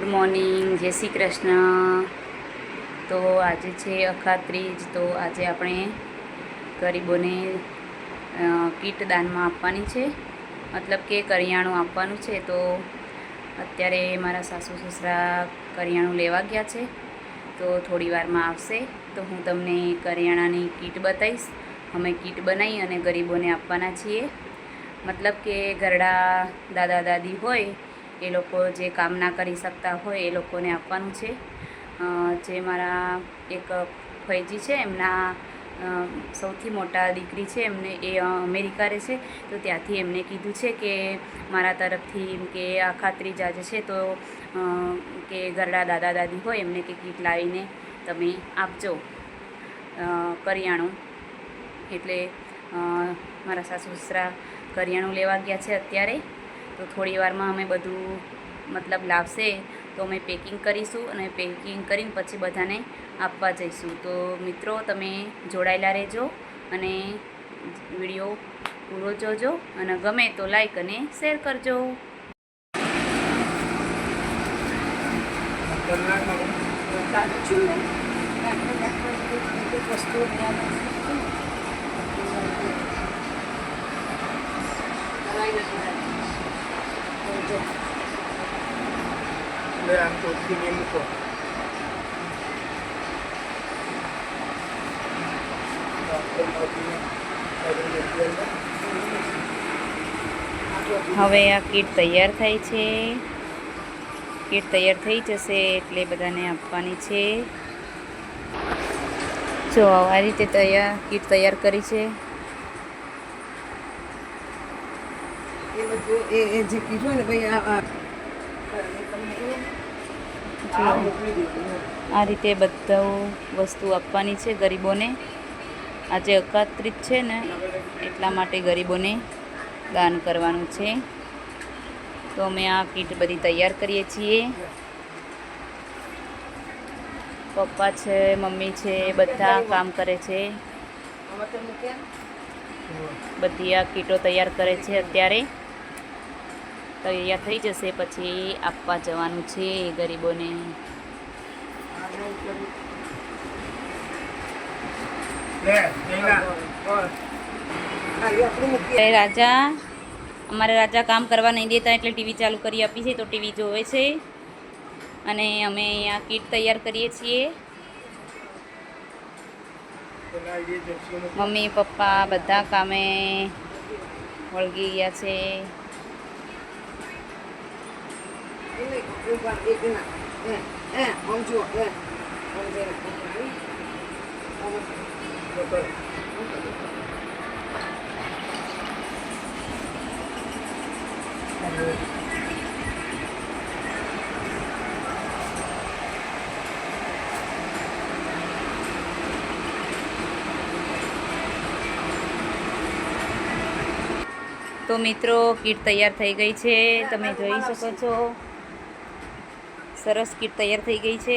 Good morning, જય શ્રી કૃષ્ણ। તો આજે છે અખાત્રીજ। તો આજે આપણે ગરીબોને કીટ દાનમાં આપવાની છે, મતલબ કે કરિયાણું આપવાનું છે। તો અત્યારે મારા સાસુ સસરા કરિયાણું લેવા ગયા છે, તો થોડી વારમાં આવશે। તો હું તમને કરિયાણાની કીટ બતાવીશ। અમે કીટ બનાવી અને ગરીબોને આપવાના છીએ। મતલબ કે ઘરડા દાદા દાદી હોય, એ લોકો જે કામ ના કરી શકતા હોય એ લોકોને આપવાનું છે। જે મારા એક ફૈજી છે, એમના સૌથી મોટા દીકરી છે, એમને એ અમેરિકા રહે છે। તો ત્યાંથી એમને કીધું છે કે મારા તરફથી કે અખાત્રીજ આજે છે, તો કે ઘરડા દાદા દાદી હોય એમને કે કીટ લાવીને તમે આપજો કરિયાણું। એટલે મારા સાસુ સસરા કરિયાણું લેવા ગયા છે અત્યારે। તો થોડી વારમાં અમે બધું મતલબ લાવશે તો અમે પેકિંગ કરીશું, અને પેકિંગ કરીને પછી બધાને આપવા જઈશું। તો મિત્રો, તમે જોડાયેલા રહેજો અને વિડીયો પૂરો જોજો, અને ગમે તો લાઈક અને શેર કરજો। હવે આ કીટ તૈયાર થાય છે। કીટ તૈયાર થઈ જશે એટલે બધાને આપવાની છે। જો આ રીતે કીટ તૈયાર કરી છે। આ રીતે બધું વસ્તુ આપવાની છે ગરીબોને। આજે અખાત્રીજ છે ને, એટલા માટે ગરીબોને દાન કરવાનું છે। તો અમે આ કીટ બધી તૈયાર કરીએ છીએ। પપ્પા છે, મમ્મી છે, બધા કામ કરે છે। બધી આ કીટો તૈયાર કરે છે। અત્યારે તૈયાર થઈ જશે પછી આપવા જવાનું છે ગરીબોને। રાજા અમારે રાજા કામ કરવા નહીં દેતા, એટલે ટીવી ચાલુ કરી આપી છે, તો ટીવી જોવે છે। અને અમે અહીંયા કીટ તૈયાર કરીએ છીએ। મમ્મી પપ્પા બધા કામે વળગી ગયા છે। તો મિત્રો, કીટ તૈયાર થઈ ગઈ છે, તમે જોઈ શકો છો। સરસ કીટ તૈયાર થઈ ગઈ છે।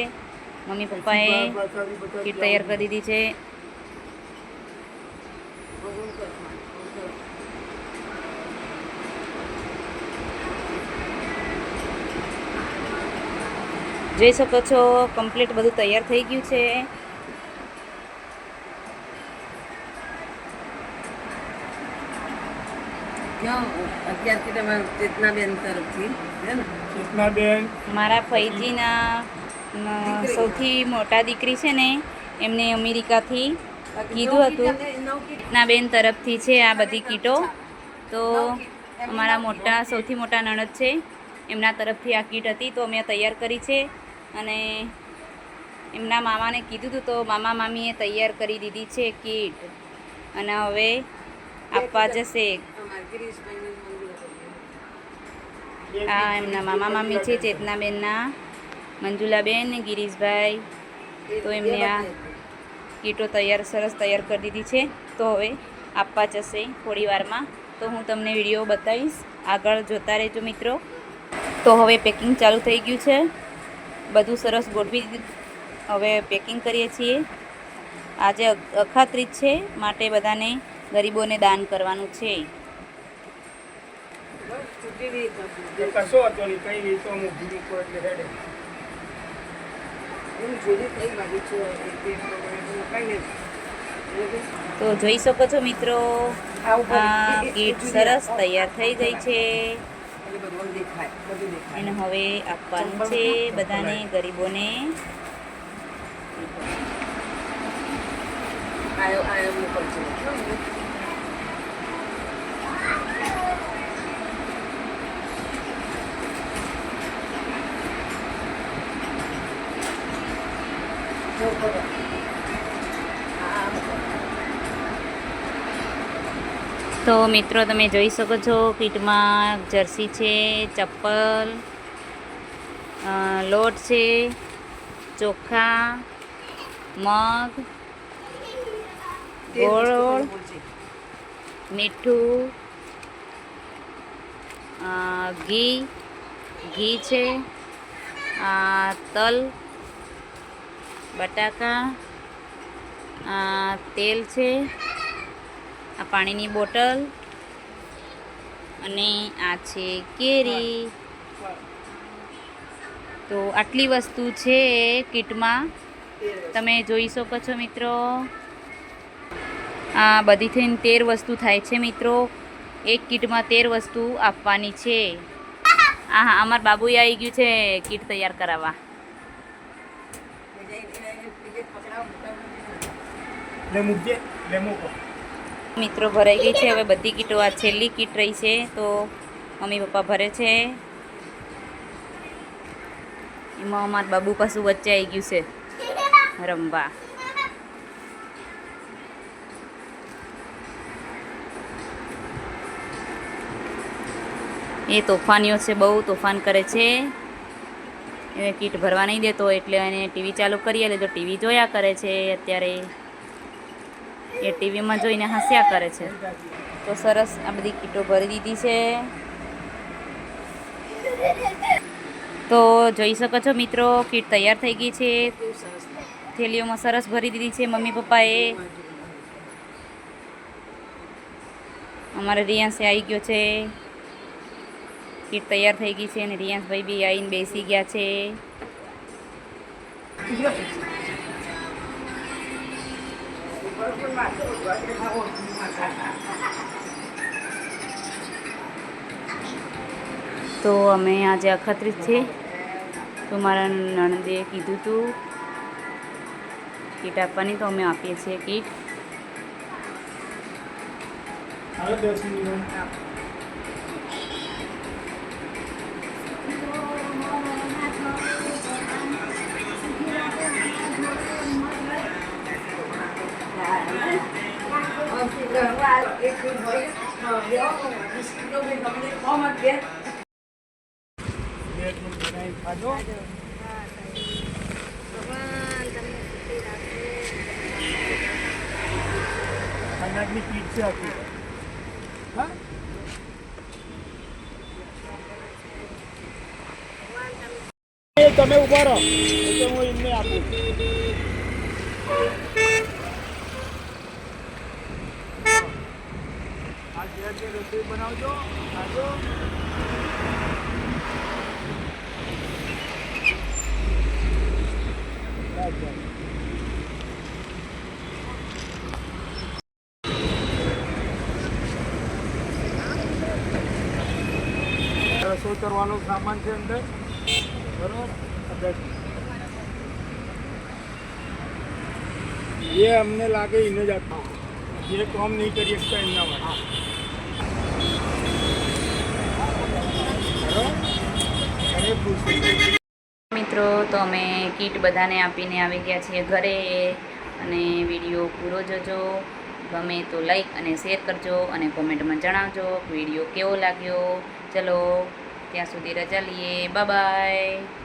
મમ્મી પપ્પાએ કીટ તૈયાર કરી દીધી છે। જોઈ શકો છો, કમ્પ્લીટ બધું તૈયાર થઈ ગયું છે। મારા ફૈજીના સૌથી મોટા દીકરી છે ને, એમને અમેરિકાથી કીધું હતું, ના બેન તરફથી છે આ બધી કીટો। તો અમારા સૌથી મોટા નણદ છે, એમના તરફથી આ કીટ હતી, તો અમે તૈયાર કરી છે। અને એમના મામાને કીધું હતું, તો મામા મામીએ તૈયાર કરી દીધી છે કીટ, અને હવે આપવા જશે। આ એમના મામા મામી છે, ચેતનાબેનના મંજુલાબેન ને ગિરીશભાઈ। તો એમને આ કીટો સરસ તૈયાર કરી દીધી છે। તો હવે આપવા જશે થોડી વારમાં। તો હું તમને વિડીયો બતાવીશ, આગળ જોતા રહેજો મિત્રો। તો હવે પેકિંગ ચાલુ થઈ ગયું છે, બધું સરસ ગોઠવી હવે પેકિંગ કરીએ છીએ। આજે અખાત્રીજ છે, માટે બધાને ગરીબોને દાન કરવાનું છે। કશો હતો નહીં, કઈ નહીં, તો મૂકી મૂકો એટલે હેડે. તો જોઈ શકો છો મિત્રો, આ કીટ સરસ તૈયાર થઈ ગઈ છે. એને હવે આપવાનું છે બધાને, ગરીબોને. તો મિત્રો તમે જોઈ શકો છો, કીટમાં જર્સી છે, ચપ્પલ, લોટ છે, ચોખા, મગ, ગોળ, મીઠું, ઘી છે, તલ, બટાકા, તેલ છે, આ પાણીની બોટલ, અને આ છે કેરી. તો આટલી વસ્તુ છે કીટમાં, તમે જોઈ શકો છો મિત્રો. આ બધી થઈને 13 વસ્તુ થાય છે મિત્રો. એક કીટમાં 13 વસ્તુ આપવાની છે. હા, અમારા બાબુએ આવી ગયું છે કીટ તૈયાર કરાવવા. મિત્રો ભરાઈ ગઈ છે. હવે બધી કીટો, આ છેલ્લી કીટ રહી છે, તો મમ્મી પપ્પા ભરે છે. એમાં અમારા બાબુ પાછું વચ્ચે આવી ગયું છે રમવા. એ તોફાનીઓ છે, બહુ તોફાન કરે છે. એને કીટ ભરવા નહીં દેતો, એટલે એને ટીવી ચાલુ કરી આલે તો ટીવી જોયા કરે છે. અત્યારે એ ટીવીમાં જોઈને હસ્યા કરે છે. તો સરસ આ બધી કીટો ભરી દીધી છે. તો જોઈ શકો છો મિત્રો, કીટ તૈયાર થઈ ગઈ છે. થેલીઓમાં સરસ ભરી દીધી છે મમ્મી પપ્પાએ. અમારે રિયાંશે આવી ગયો છે. કીટ તૈયાર થઈ ગઈ છે અને રિયાંશભાઈ બી આવીને બેસી ગયા છે. તો અમે આજે અખત્રીજ છે, તો મારા નણંદે કીધું હતું કીટ આપવાની, તો અમે આપીએ છીએ કીટ. અનાજની કીટ છે આખી. હા, તમે ઉભા રહો તો હું એમને આપું. આ જે રસોઈ બનાવજો, ખાજો. રસોઈ કરવાનો સામાન છે અંદર, બરોબર. એ અમને લાગે એને જ આપો, જે કામ નહીં કરી શકતા એમના માટે. મિત્રો, તો અમે કીટ બધાને આપીને આવી ગયા છીએ ઘરે. અને વિડીયો પૂરો જોજો. ગમે તો લાઈક અને શેર કરજો અને કોમેન્ટમાં જણાવજો વિડીયો કેવો લાગ્યો. ચલો ત્યાં સુધી રજા લઈએ. Bye bye.